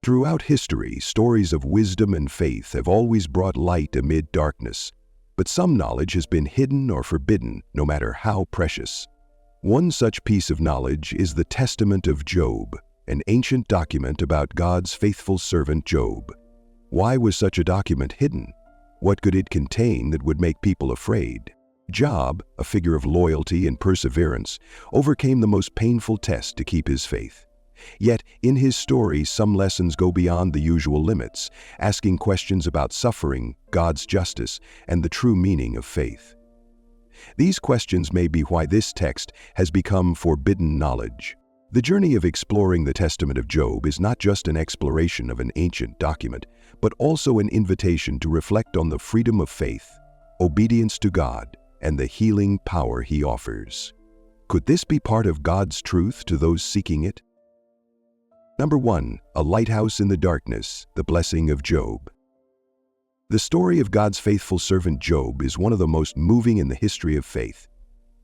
Throughout history, stories of wisdom and faith have always brought light amid darkness, but some knowledge has been hidden or forbidden, no matter how precious. One such piece of knowledge is the Testament of Job, an ancient document about God's faithful servant Job. Why was such a document hidden? What could it contain that would make people afraid? Job, a figure of loyalty and perseverance, overcame the most painful test to keep his faith. Yet, in his story, some lessons go beyond the usual limits, asking questions about suffering, God's justice, and the true meaning of faith. These questions may be why this text has become forbidden knowledge. The journey of exploring the Testament of Job is not just an exploration of an ancient document, but also an invitation to reflect on the freedom of faith, obedience to God, and the healing power He offers. Could this be part of God's truth to those seeking it? Number 1. A lighthouse in the darkness, the blessing of Job. The story of God's faithful servant Job is one of the most moving in the history of faith.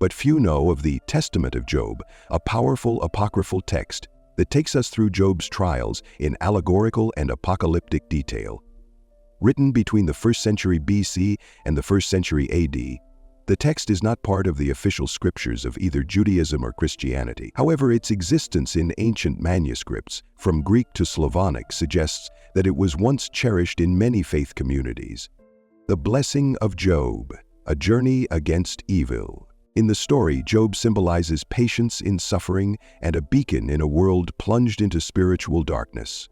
But few know of the Testament of Job, a powerful apocryphal text that takes us through Job's trials in allegorical and apocalyptic detail. Written between the 1st century BC and the 1st century AD, the text is not part of the official scriptures of either Judaism or Christianity. However, its existence in ancient manuscripts, from Greek to Slavonic, suggests that it was once cherished in many faith communities. The blessing of Job, a journey against evil. In the story, Job symbolizes patience in suffering and a beacon in a world plunged into spiritual darkness.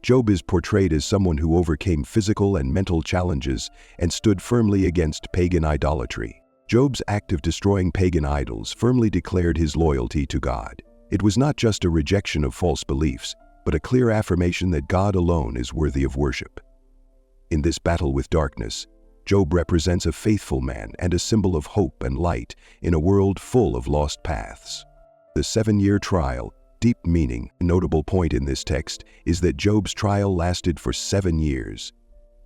Job is portrayed as someone who overcame physical and mental challenges and stood firmly against pagan idolatry. Job's act of destroying pagan idols firmly declared his loyalty to God. It was not just a rejection of false beliefs, but a clear affirmation that God alone is worthy of worship. In this battle with darkness, Job represents a faithful man and a symbol of hope and light in a world full of lost paths. The 7-year trial, deep meaning. A notable point in this text is that Job's trial lasted for 7 years.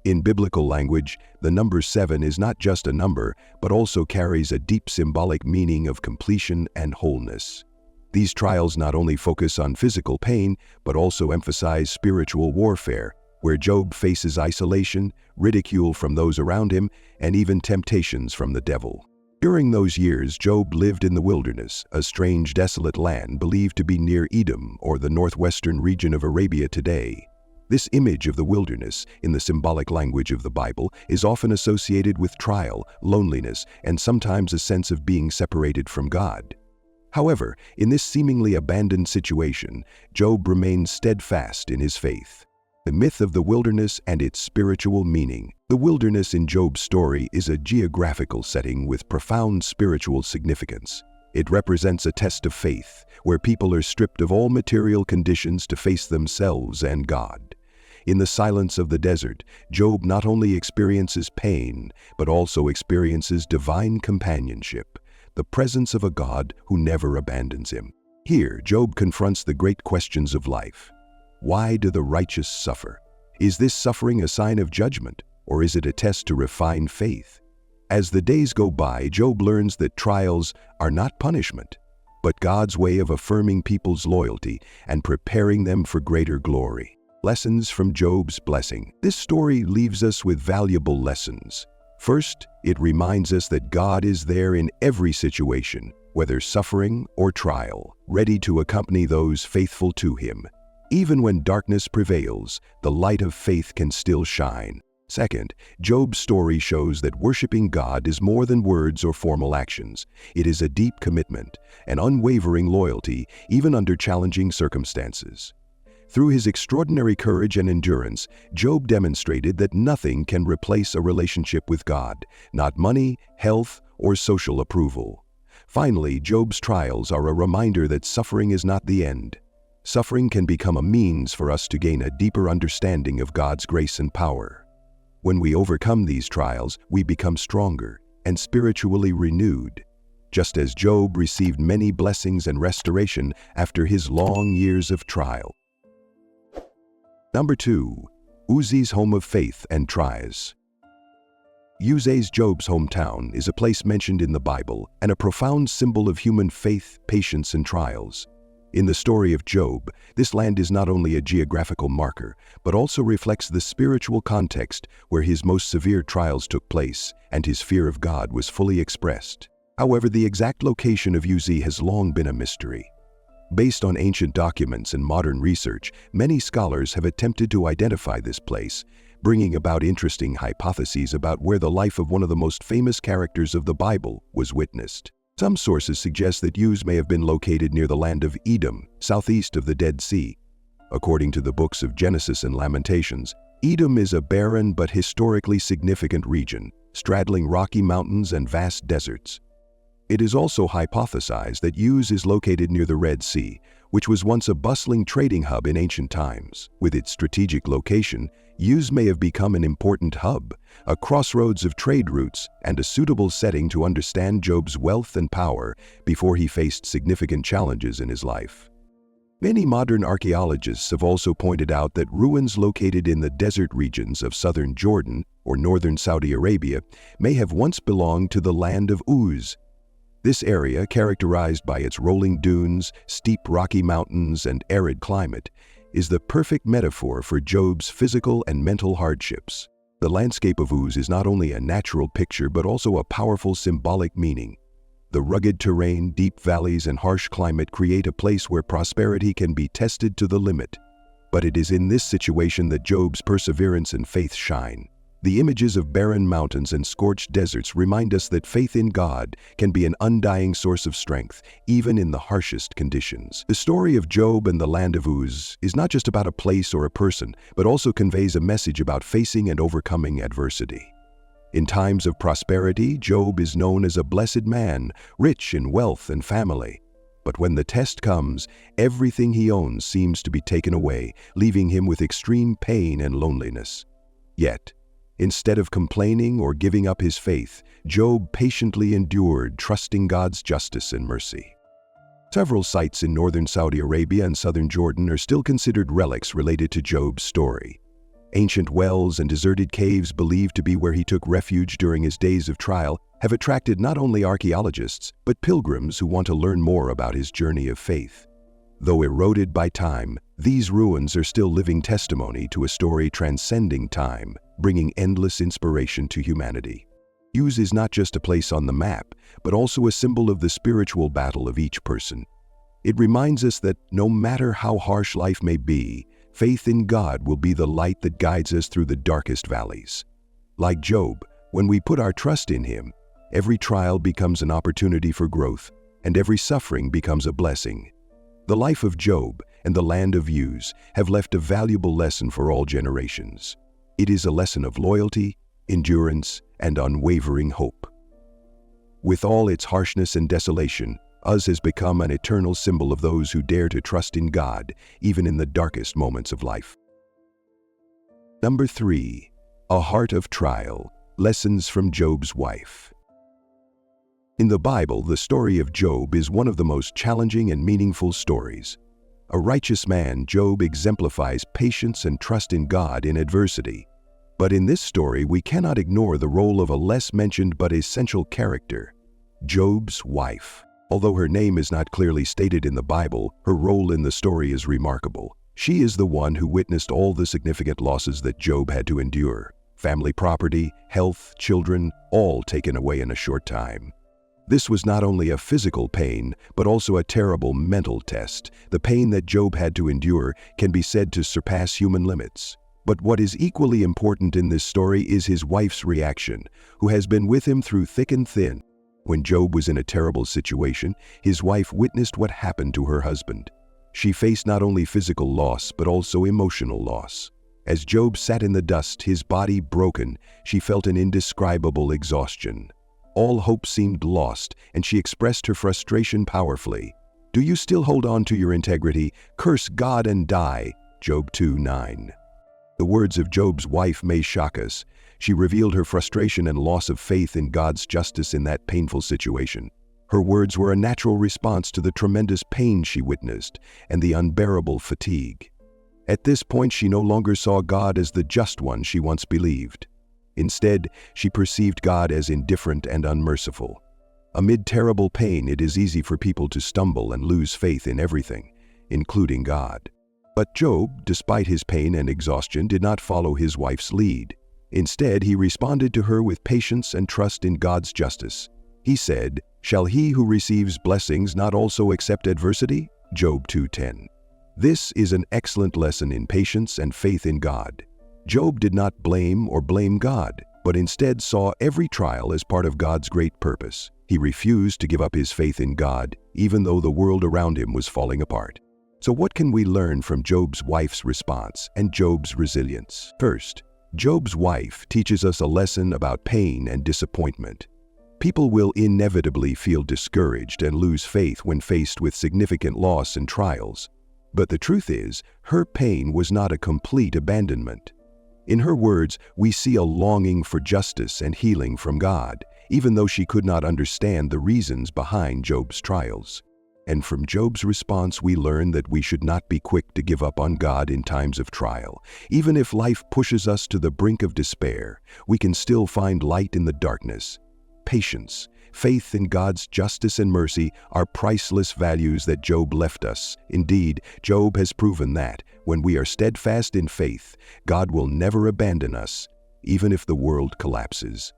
In biblical language, the number 7 is not just a number, but also carries a deep symbolic meaning of completion and wholeness. These trials not only focus on physical pain, but also emphasize spiritual warfare, where Job faces isolation, ridicule from those around him, and even temptations from the devil. During those years, Job lived in the wilderness, a strange, desolate land believed to be near Edom or the northwestern region of Arabia today. This image of the wilderness, in the symbolic language of the Bible, is often associated with trial, loneliness, and sometimes a sense of being separated from God. However, in this seemingly abandoned situation, Job remains steadfast in his faith. The myth of the wilderness and its spiritual meaning. The wilderness in Job's story is a geographical setting with profound spiritual significance. It represents a test of faith, where people are stripped of all material conditions to face themselves and God. In the silence of the desert, Job not only experiences pain, but also experiences divine companionship, the presence of a God who never abandons him. Here, Job confronts the great questions of life. Why do the righteous suffer? Is this suffering a sign of judgment, or is it a test to refine faith? As the days go by, Job learns that trials are not punishment, but God's way of affirming people's loyalty and preparing them for greater glory. Lessons from Job's blessing. This story leaves us with valuable lessons. First, it reminds us that God is there in every situation, whether suffering or trial, ready to accompany those faithful to Him. Even when darkness prevails, the light of faith can still shine. Second, Job's story shows that worshiping God is more than words or formal actions. It is a deep commitment, an unwavering loyalty, even under challenging circumstances. Through his extraordinary courage and endurance, Job demonstrated that nothing can replace a relationship with God, not money, health, or social approval. Finally, Job's trials are a reminder that suffering is not the end. Suffering can become a means for us to gain a deeper understanding of God's grace and power. When we overcome these trials, we become stronger and spiritually renewed, just as Job received many blessings and restoration after his long years of trial. Number 2. Uzzi's home of faith and trials. Uzzi's, Job's hometown, is a place mentioned in the Bible and a profound symbol of human faith, patience, and trials. In the story of Job, this land is not only a geographical marker, but also reflects the spiritual context where his most severe trials took place and his fear of God was fully expressed. However, the exact location of Uz has long been a mystery. Based on ancient documents and modern research, many scholars have attempted to identify this place, bringing about interesting hypotheses about where the life of one of the most famous characters of the Bible was witnessed. Some sources suggest that Uz may have been located near the land of Edom, southeast of the Dead Sea. According to the books of Genesis and Lamentations, Edom is a barren but historically significant region, straddling rocky mountains and vast deserts. It is also hypothesized that Uz is located near the Red Sea, which was once a bustling trading hub in ancient times. With its strategic location, Uz may have become an important hub, a crossroads of trade routes, and a suitable setting to understand Job's wealth and power before he faced significant challenges in his life. Many modern archaeologists have also pointed out that ruins located in the desert regions of southern Jordan or northern Saudi Arabia may have once belonged to the land of Uz. This area, characterized by its rolling dunes, steep rocky mountains, and arid climate, is the perfect metaphor for Job's physical and mental hardships. The landscape of Uz is not only a natural picture but also a powerful symbolic meaning. The rugged terrain, deep valleys, and harsh climate create a place where prosperity can be tested to the limit. But it is in this situation that Job's perseverance and faith shine. The images of barren mountains and scorched deserts remind us that faith in God can be an undying source of strength, even in the harshest conditions. The story of Job and the land of Uz is not just about a place or a person, but also conveys a message about facing and overcoming adversity. In times of prosperity, Job is known as a blessed man, rich in wealth and family. But when the test comes, everything he owns seems to be taken away, leaving him with extreme pain and loneliness. Yet, instead of complaining or giving up his faith, Job patiently endured, trusting God's justice and mercy. Several sites in northern Saudi Arabia and southern Jordan are still considered relics related to Job's story. Ancient wells and deserted caves believed to be where he took refuge during his days of trial have attracted not only archaeologists, but pilgrims who want to learn more about his journey of faith. Though eroded by time, these ruins are still living testimony to a story transcending time, bringing endless inspiration to humanity. Uz is not just a place on the map, but also a symbol of the spiritual battle of each person. It reminds us that no matter how harsh life may be, faith in God will be the light that guides us through the darkest valleys. Like Job, when we put our trust in Him, every trial becomes an opportunity for growth, and every suffering becomes a blessing. The life of Job and the land of Uz have left a valuable lesson for all generations. It is a lesson of loyalty, endurance, and unwavering hope. With all its harshness and desolation, Uz has become an eternal symbol of those who dare to trust in God, even in the darkest moments of life. Number 3. A heart of trial. Lessons from Job's wife. In the Bible, the story of Job is one of the most challenging and meaningful stories. A righteous man, Job exemplifies patience and trust in God in adversity. But in this story, we cannot ignore the role of a less mentioned but essential character, Job's wife. Although her name is not clearly stated in the Bible, her role in the story is remarkable. She is the one who witnessed all the significant losses that Job had to endure. Family property, health, children, all taken away in a short time. This was not only a physical pain, but also a terrible mental test. The pain that Job had to endure can be said to surpass human limits. But what is equally important in this story is his wife's reaction, who has been with him through thick and thin. When Job was in a terrible situation, his wife witnessed what happened to her husband. She faced not only physical loss, but also emotional loss. As Job sat in the dust, his body broken, she felt an indescribable exhaustion. All hope seemed lost, and she expressed her frustration powerfully. "Do you still hold on to your integrity? Curse God and die." Job 2:9. The words of Job's wife may shock us. She revealed her frustration and loss of faith in God's justice in that painful situation. Her words were a natural response to the tremendous pain she witnessed and the unbearable fatigue. At this point, she no longer saw God as the just one she once believed. Instead, she perceived God as indifferent and unmerciful. Amid terrible pain, it is easy for people to stumble and lose faith in everything. including God. But Job, despite his pain and exhaustion, did not follow his wife's lead. Instead, he responded to her with patience and trust in God's justice. He said, "Shall he who receives blessings not also accept adversity?" Job 2:10. This is an excellent lesson in patience and faith in God. Job did not blame God, but instead saw every trial as part of God's great purpose. He refused to give up his faith in God, even though the world around him was falling apart. So what can we learn from Job's wife's response and Job's resilience? First, Job's wife teaches us a lesson about pain and disappointment. People will inevitably feel discouraged and lose faith when faced with significant loss and trials. But the truth is, her pain was not a complete abandonment. In her words, we see a longing for justice and healing from God, even though she could not understand the reasons behind Job's trials. And from Job's response, we learn that we should not be quick to give up on God in times of trial. Even if life pushes us to the brink of despair, we can still find light in the darkness. Patience, faith in God's justice and mercy are priceless values that Job left us. Indeed, Job has proven that, when we are steadfast in faith, God will never abandon us, even if the world collapses.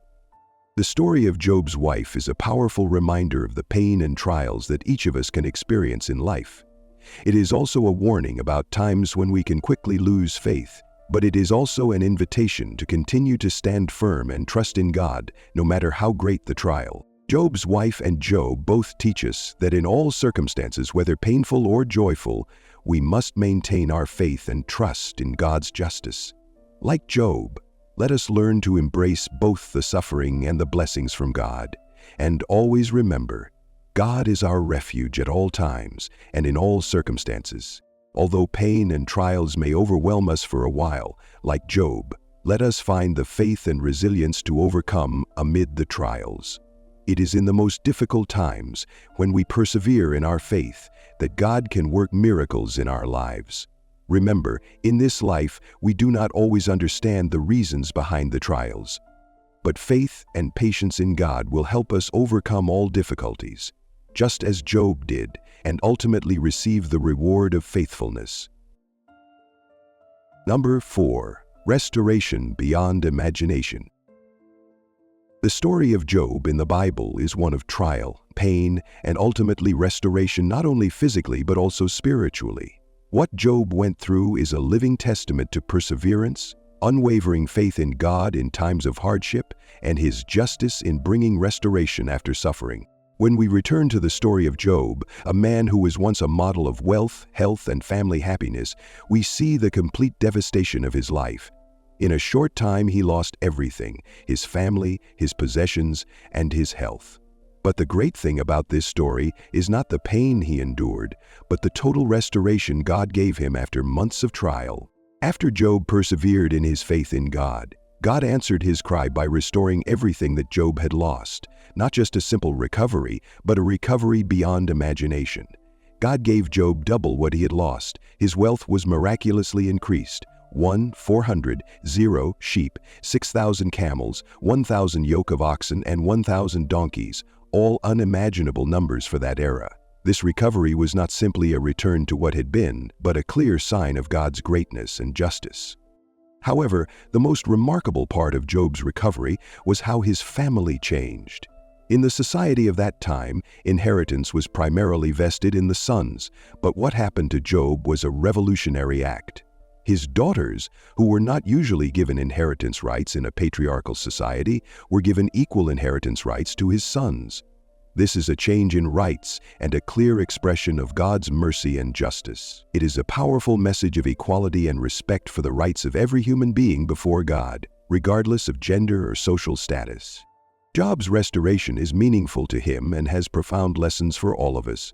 The story of Job's wife is a powerful reminder of the pain and trials that each of us can experience in life. It is also a warning about times when we can quickly lose faith, but it is also an invitation to continue to stand firm and trust in God, no matter how great the trial. Job's wife and Job both teach us that in all circumstances, whether painful or joyful, we must maintain our faith and trust in God's justice. Like Job, let us learn to embrace both the suffering and the blessings from God. And always remember, God is our refuge at all times and in all circumstances. Although pain and trials may overwhelm us for a while, like Job, let us find the faith and resilience to overcome amid the trials. It is in the most difficult times, when we persevere in our faith, that God can work miracles in our lives. Remember, in this life, we do not always understand the reasons behind the trials. But faith and patience in God will help us overcome all difficulties, just as Job did, and ultimately receive the reward of faithfulness. Number 4. Restoration beyond imagination. The story of Job in the Bible is one of trial, pain, and ultimately restoration, not only physically but also spiritually. What Job went through is a living testament to perseverance, unwavering faith in God in times of hardship, and His justice in bringing restoration after suffering. When we return to the story of Job, a man who was once a model of wealth, health, and family happiness, we see the complete devastation of his life. In a short time, he lost everything: his family, his possessions, and his health. But the great thing about this story is not the pain he endured, but the total restoration God gave him after months of trial. After Job persevered in his faith in God, God answered his cry by restoring everything that Job had lost. Not just a simple recovery, but a recovery beyond imagination. God gave Job double what he had lost. His wealth was miraculously increased. 400 sheep, 6,000 camels, 1,000 yoke of oxen, and 1,000 donkeys, all unimaginable numbers for that era. This recovery was not simply a return to what had been, but a clear sign of God's greatness and justice. However, the most remarkable part of Job's recovery was how his family changed. In the society of that time, inheritance was primarily vested in the sons, but what happened to Job was a revolutionary act. His daughters, who were not usually given inheritance rights in a patriarchal society, were given equal inheritance rights to his sons. This is a change in rights and a clear expression of God's mercy and justice. It is a powerful message of equality and respect for the rights of every human being before God, regardless of gender or social status. Job's restoration is meaningful to him and has profound lessons for all of us.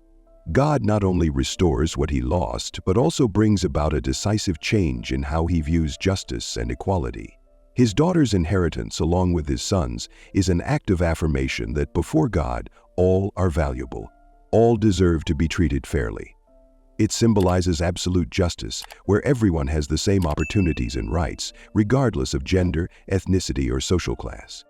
God not only restores what he lost, but also brings about a decisive change in how he views justice and equality. His daughter's inheritance, along with his sons, is an act of affirmation that before God, all are valuable. All deserve to be treated fairly. It symbolizes absolute justice, where everyone has the same opportunities and rights, regardless of gender, ethnicity, or social class.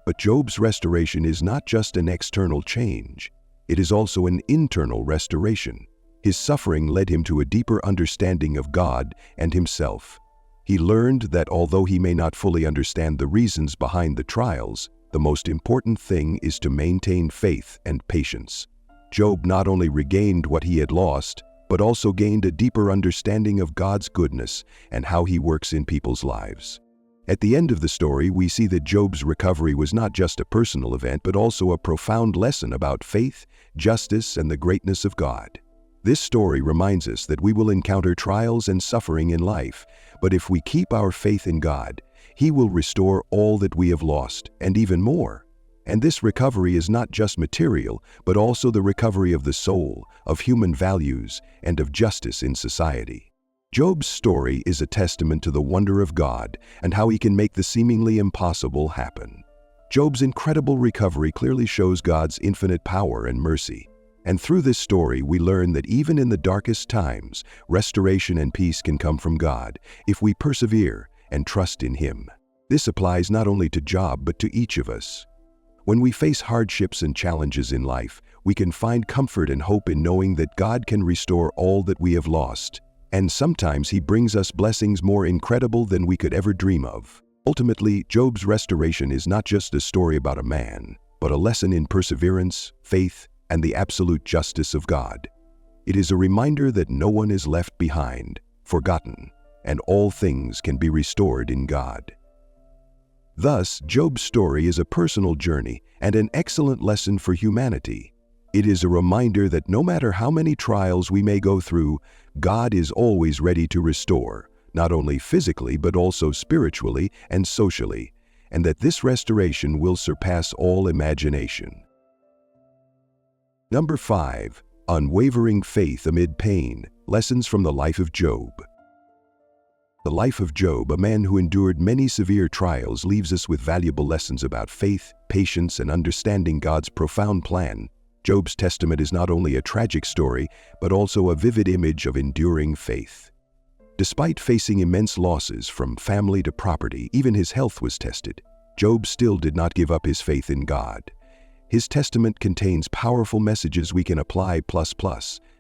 But Job's restoration is not just an external change. It is also an internal restoration. His suffering led him to a deeper understanding of God and himself. He learned that although he may not fully understand the reasons behind the trials, the most important thing is to maintain faith and patience. Job not only regained what he had lost, but also gained a deeper understanding of God's goodness and how he works in people's lives. At the end of the story, we see that Job's recovery was not just a personal event, but also a profound lesson about faith, justice, and the greatness of God. This story reminds us that we will encounter trials and suffering in life, but if we keep our faith in God, He will restore all that we have lost, and even more. And this recovery is not just material, but also the recovery of the soul, of human values, and of justice in society. Job's story is a testament to the wonder of God and how He can make the seemingly impossible happen. Job's incredible recovery clearly shows God's infinite power and mercy. And through this story, we learn that even in the darkest times, restoration and peace can come from God if we persevere and trust in Him. This applies not only to Job, but to each of us. When we face hardships and challenges in life, we can find comfort and hope in knowing that God can restore all that we have lost. And sometimes He brings us blessings more incredible than we could ever dream of. Ultimately, Job's restoration is not just a story about a man, but a lesson in perseverance, faith, and the absolute justice of God. It is a reminder that no one is left behind, forgotten, and all things can be restored in God. Thus, Job's story is a personal journey and an excellent lesson for humanity. It is a reminder that no matter how many trials we may go through, God is always ready to restore, not only physically but also spiritually and socially, and that this restoration will surpass all imagination. Number 5. Unwavering faith amid pain. Lessons from the life of Job. The life of Job, a man who endured many severe trials, leaves us with valuable lessons about faith, patience, and understanding God's profound plan. Job's testament is not only a tragic story, but also a vivid image of enduring faith. Despite facing immense losses from family to property, even his health was tested. Job still did not give up his faith in God. His testament contains powerful messages we can apply,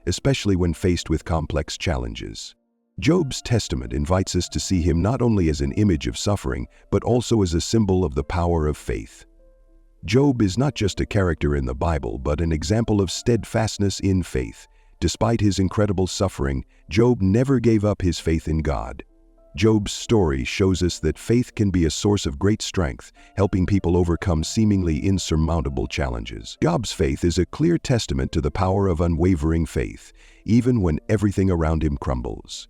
especially when faced with complex challenges. Job's testament invites us to see him not only as an image of suffering, but also as a symbol of the power of faith. Job is not just a character in the Bible, but an example of steadfastness in faith. Despite his incredible suffering, Job never gave up his faith in God. Job's story shows us that faith can be a source of great strength, helping people overcome seemingly insurmountable challenges. Job's faith is a clear testament to the power of unwavering faith, even when everything around him crumbles.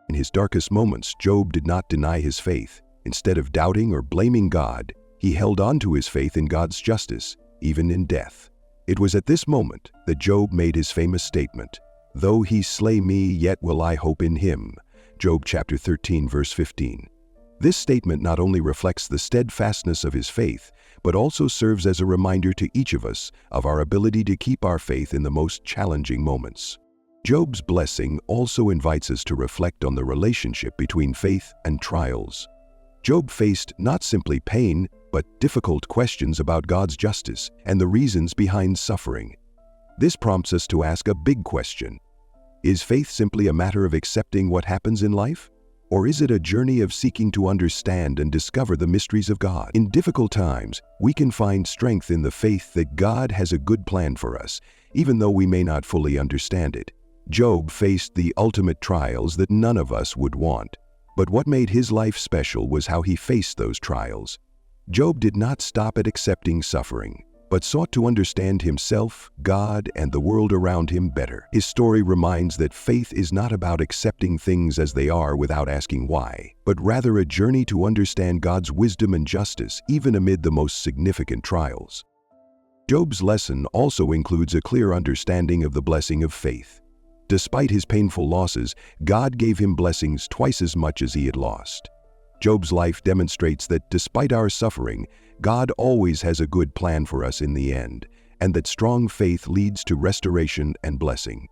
In his darkest moments, Job did not deny his faith. Instead of doubting or blaming God, he held on to his faith in God's justice, even in death. It was at this moment that Job made his famous statement, "Though he slay me, yet will I hope in him." Job chapter 13, verse 15. This statement not only reflects the steadfastness of his faith, but also serves as a reminder to each of us of our ability to keep our faith in the most challenging moments. Job's blessing also invites us to reflect on the relationship between faith and trials. Job faced not simply pain, but difficult questions about God's justice and the reasons behind suffering. This prompts us to ask a big question. Is faith simply a matter of accepting what happens in life? Or is it a journey of seeking to understand and discover the mysteries of God? In difficult times, we can find strength in the faith that God has a good plan for us, even though we may not fully understand it. Job faced the ultimate trials that none of us would want. But what made his life special was how he faced those trials. Job did not stop at accepting suffering, but sought to understand himself, God, and the world around him better. His story reminds that faith is not about accepting things as they are without asking why, but rather a journey to understand God's wisdom and justice even amid the most significant trials. Job's lesson also includes a clear understanding of the blessing of faith. Despite his painful losses, God gave him blessings twice as much as he had lost. Job's life demonstrates that despite our suffering, God always has a good plan for us in the end, and that strong faith leads to restoration and blessing.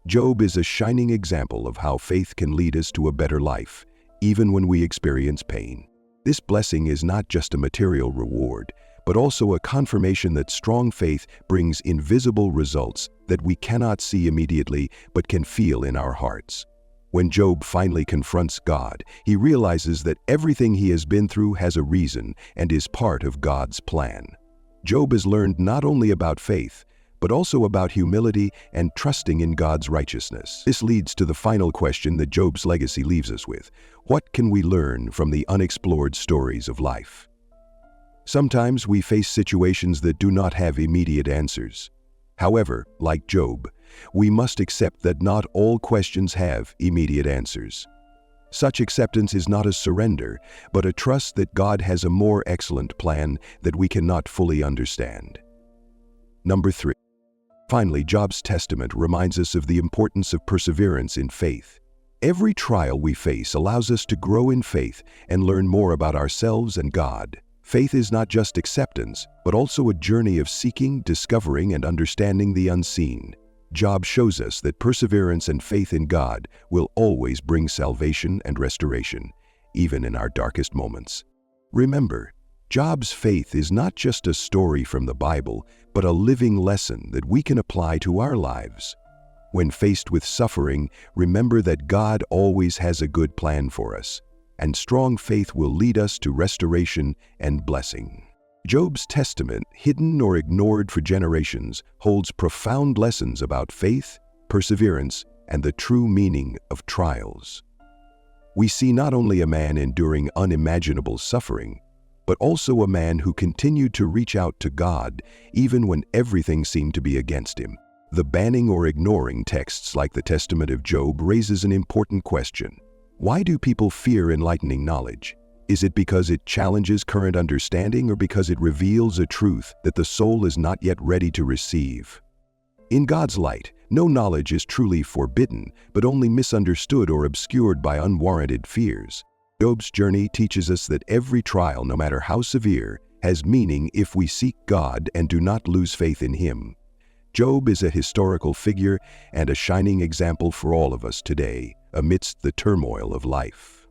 Job is a shining example of how faith can lead us to a better life, even when we experience pain. This blessing is not just a material reward, but also a confirmation that strong faith brings invisible results that we cannot see immediately but can feel in our hearts. When Job finally confronts God, he realizes that everything he has been through has a reason and is part of God's plan. Job has learned not only about faith, but also about humility and trusting in God's righteousness. This leads to the final question that Job's legacy leaves us with. What can we learn from the unexplored stories of life? Sometimes we face situations that do not have immediate answers. However, like Job, we must accept that not all questions have immediate answers. Such acceptance is not a surrender, but a trust that God has a more excellent plan that we cannot fully understand. Number 3. Finally, Job's testament reminds us of the importance of perseverance in faith. Every trial we face allows us to grow in faith and learn more about ourselves and God. Faith is not just acceptance, but also a journey of seeking, discovering, and understanding the unseen. Job shows us that perseverance and faith in God will always bring salvation and restoration, even in our darkest moments. Remember, Job's faith is not just a story from the Bible, but a living lesson that we can apply to our lives. When faced with suffering, remember that God always has a good plan for us, and strong faith will lead us to restoration and blessing. Job's testament, hidden or ignored for generations, holds profound lessons about faith, perseverance, and the true meaning of trials. We see not only a man enduring unimaginable suffering, but also a man who continued to reach out to God even when everything seemed to be against him. The banning or ignoring texts like the Testament of Job raises an important question. Why do people fear enlightening knowledge? Is it because it challenges current understanding or because it reveals a truth that the soul is not yet ready to receive? In God's light, no knowledge is truly forbidden, but only misunderstood or obscured by unwarranted fears. Job's journey teaches us that every trial, no matter how severe, has meaning if we seek God and do not lose faith in Him. Job is a historical figure and a shining example for all of us today, amidst the turmoil of life.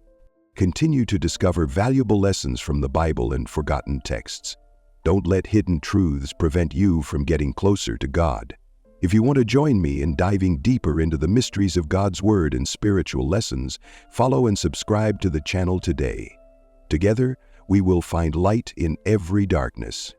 Continue to discover valuable lessons from the Bible and forgotten texts. Don't let hidden truths prevent you from getting closer to God. If you want to join me in diving deeper into the mysteries of God's Word and spiritual lessons, follow and subscribe to the channel today. Together, we will find light in every darkness.